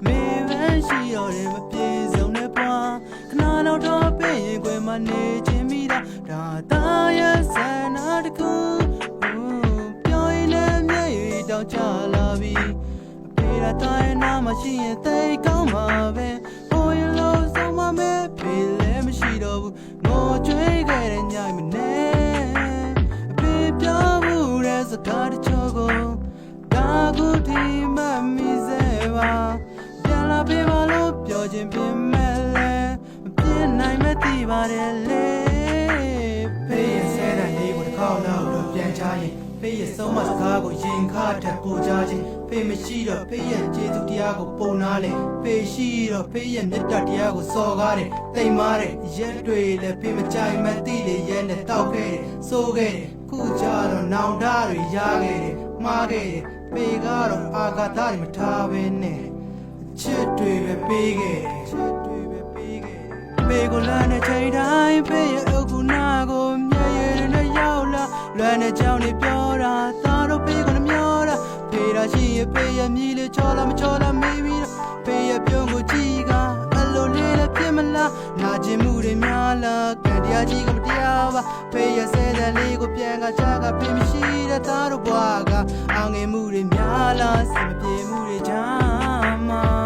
မေဘန်းရှိတော့တယ်မပြေဆုံးတဲ့ဘွားခဏတော့တော့ပြေးရင်ခွဲမနေခြင်းမိတာဒါသားရဲ့ဆန္ဒတစ်ခုပြောရင်လည်းမျက်ရည်တောင်ချလာပြီအဖေကသားရဲ့နာမရှိရင်သိကောင်းမှာပဲဟိုရလို့ဆုံးမမဲ့ဖေလည်းမရှိတော့ဘူးငိုကြွေးခဲ့တဲ့ညမနဲ့အဖေပြောမှုတဲ့စကားတချို့ကိုဒါကူဒီမှမိစေပါပြန်လာပေးပါလို့ပြောခြင်းပြင်မဲ့လဲမပြင်းနိုင်မဲ့တိပါတယ်လေဖေရဲ့ဆဲတဲ့လေးကိုတစ်ခေါက်လောက်တော့ပြန်ချရင်ဖေရဲ့ဆုံးမစကားကိုရင်ခါထက်ပိုချခြင်းဖေမရှိတော့ဖေရဲ့ကျေးဇူးတရားကိုပုံနာလေဖေရှိတော့ဖေရဲ့မေတ္တာတရားကိုစော်ကားတယ်တိမ်မာတဲ့ရက်တွေလည်းဖေမကြိုက်မသိလေရဲနဲ့တောက်ခဲ့တယ်စိုးခဲ့တယ်ခုကြတော့နောင်တတွေရခဲ့တယ်မှားခဲ့တယ်ဖေကတော့အာဃာတတွေမထားဘဲနဲ့ချစ်တွေပဲပေးခဲ့တယ်ချစ်တွေပဲပေးခဲ့တယ်ဖေကိုလမ်းနဲ့ချိန်တိုင်းဖေရဲ့အုပ်ကူနာကိုမျက်ရည်နဲ့ရောက်လာလွမ်းတဲ့ကြောင်တွေပြောတာသားတို့ဖေကိုနှမျောတာဖေရာရှိရဲ့ဖေရဲ့မြည်လေးချောလာမချောလာမေးပြီးဖေရဲ့ပြုံးကိုကြည့်ကအလိုလေးလည်းဖြစ်မလားနာကျင်မှုတွေများလားကံတရားကြီးကမတရားပါဖေရဲ့ဆဲတဲ့လေးကိုပြန်ကချကဖေမရှိတဲ့သားတို့ဘွားကအောင်ငယ်မှုတွေများလားစမပြေမှုတွေချာမှာ